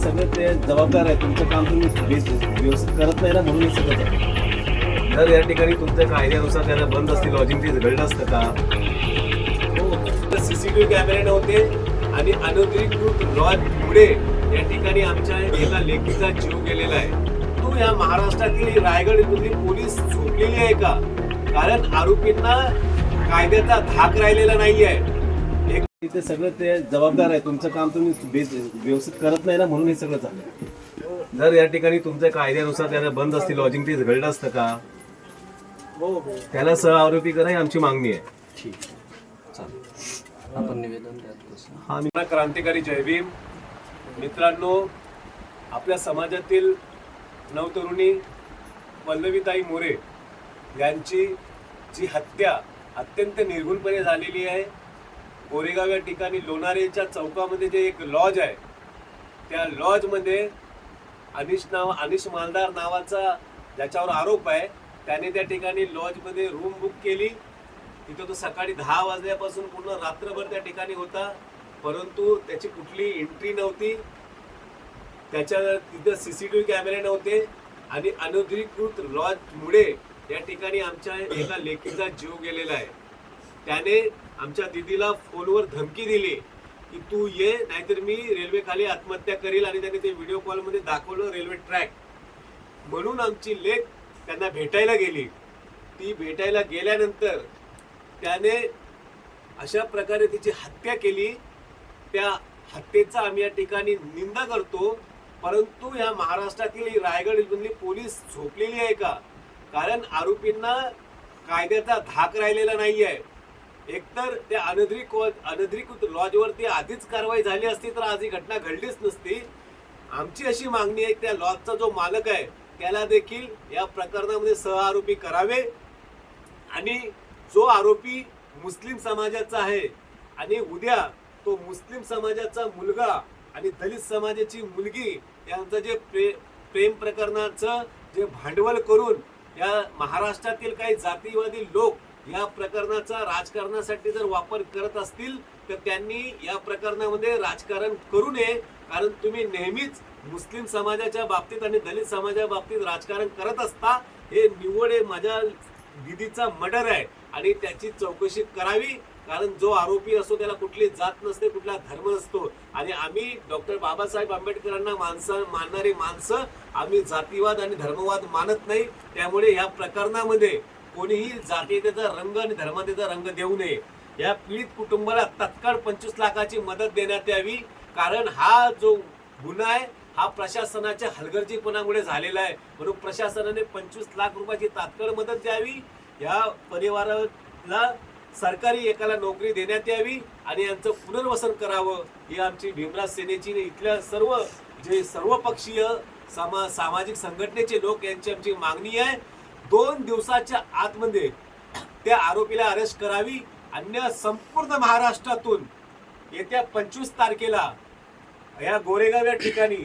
सगळं ते जबाबदार आहे. तुमचं काम तुम्ही व्यवस्थित करत नाही ना, म्हणून हे सगळं झालं. जर या ठिकाणी तुमच्या कायद्यानुसार त्याला बंद असते लॉजिंग, ते घडलं असतं का? हो, सीसीटीव्ही कॅमेरे नव्हते आणि अनधिकृत लॉजमुळे या ठिकाणी आमच्या एका लेकीचा जीव गेलेला आहे. तू या महाराष्ट्रातील रायगडमधली पोलीस झोपलेली आहे का? कारण आरोपींना कायद्याचा धाक राहिलेला नाहीये. ते सगळं ते जबाबदार आहे. तुमचं काम तुम्ही व्यवस्थित करत नाही ना, म्हणून हे सगळं झालं. जर या ठिकाणी तुमच्या कायद्यानुसार त्याला बंद असते लॉजिंग, ते घडलं असतं का? त्याला सह आरोपी करा ही आमची मागणी आहे. ठीक चालेल, आपण निवेदन द्या. हा मी क्रांतिकारी जय भीम. मित्रांनो, आपल्या समाजातील नवतरुणी पल्लवीताई मोरे यांची जी हत्या अत्यंत निर्घुणपणे झालेली आहे. गोरेगाव या ठिकाणी लोणारेच्या चौकामध्ये जे एक लॉज आहे, त्या लॉजमध्ये अनिश मालदार नावाचा ज्याच्यावर आरोप आहे, त्याने त्या ठिकाणी लॉजमध्ये रूम बुक केली. तिथं तो सकाळी 10 वाजल्यापासून पूर्ण रात्रभर त्या ठिकाणी होता, परंतु त्याची कुठली एंट्री नव्हती. त्याच्या तिथं सीसीटीव्ही कॅमेरे नव्हते आणि अनधिकृत लॉजमुळे या ठिकाणी आमच्या एका लेकीचा जीव गेलेला आहे. त्याने आमच्या दीदीला फोनवर धमकी दिली की तू ये, नाहीतर मी रेल्वे खाली आत्महत्या करेल. आणि त्याने ते व्हिडिओ कॉलमध्ये दाखवलं रेल्वे ट्रॅक. म्हणून आमची लेक त्यांना भेटायला गेली. ती भेटायला गेल्यानंतर त्याने अशा प्रकारे तिची हत्या केली. त्या हत्येचा आम्ही या ठिकाणी निंदा करतो. परंतु या महाराष्ट्रातील रायगडमधली पोलीस झोपलेली आहे का? कारण आरोपींना कायद्याचा धाक राहिलेला नाही आहे. एकतर त्या अनधिकृत लॉजवरती आधीच कारवाई झाली असती तर आज ही घटना घडलीच नसती. आमची अशी मागणी आहे, त्या लॉजचा जो मालक आहे त्याला देखील या प्रकरणामध्ये सहआरोपी करावे. आणि जो आरोपी मुस्लिम समाजाचा आहे आणि उद्या तो मुस्लिम समाजाचा मुलगा आणि दलित समाजाची मुलगी यांचं जे प्रेम प्रकरणाचं जे भांडवल करून या महाराष्ट्रातील काही जातीवादी लोक या प्रकरणाचा राजकारणासाठी जर वापर करत असतील तर त्यांनी या प्रकरणामध्ये राजकारण करू नये. कारण तुम्ही नेहमीच मुस्लिम समाजाच्या बाबतीत आणि दलित समाजाच्या बाबतीत राजकारण करत असता. हे निव्वळ माझ्या दीदीचा मर्डर आहे आणि त्याची चौकशी करावी. कारण जो आरोपी असतो त्याला कुठली जात नसते, कुठला धर्म नसतो. आणि आम्ही डॉक्टर बाबासाहेब आंबेडकरांना मानणारी माणसं, आम्ही जातीवाद आणि धर्मवाद मानत नाही. त्यामुळे या प्रकरणामध्ये कोणीही जातीयतेचा रंग आणि धर्मातेचा रंग देऊ नये. या पीडित कुटुंबाला तत्काळ 25 लाखाची मदत देण्यात यावी. कारण हा जो गुन्हा आहे हा प्रशासनाच्या हलगर्जीपणामुळे झालेला आहे. म्हणून प्रशासनाने 25 लाख रुपयाची तात्काळ मदत द्यावी. या परिवाराला सरकारी एकाला नोकरी देण्यात यावी आणि यांचं पुनर्वसन करावं. ही आमची भीमराज सेनेची इथल्या सर्वपक्षीय सामाजिक संघटनेचे लोक यांची आमची मागणी आहे. 2 दिवसाच्या आतमध्ये त्या आरोपीला अरेस्ट करावी. अन्य संपूर्ण महाराष्ट्रातून येत्या 25 तारखेला या गोरेगाव या ठिकाणी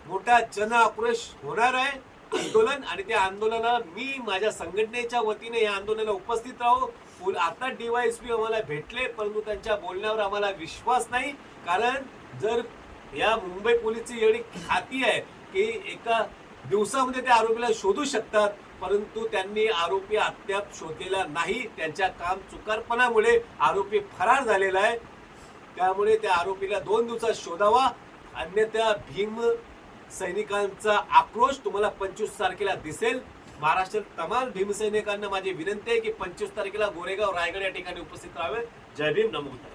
मोठा जन आक्रोश होणार आहे, आंदोलन. आणि त्या आंदोलनाला मी माझ्या संघटनेच्या वतीने या आंदोलनाला उपस्थित राहू. आता DYSP आम्हाला भेटले, परंतु त्यांच्या बोलण्यावर आम्हाला विश्वास नाही. कारण जर या मुंबई पोलीसची एवढी खाती आहे की एका दिवसामध्ये त्या आरोपीला शोधू शकतात, परंतु त्यांनी आरोपी अद्याप शोधलेला नाही. त्यांच्या काम चुकारपणामुळे आरोपी फरार झालेला आहे. त्यामुळे त्या आरोपीला 2 दिवसात शोधावा, अन्यथा भीम सैनिकांचा आक्रोश तुम्हाला 25 तारखेला दिसेल. महाराष्ट्रातील तमाम भीमसैनिकांना माझी विनंती आहे की 25 तारखेला गोरेगाव रायगड या ठिकाणी उपस्थित राहावे. जय भीम, नमो बुद्धाय.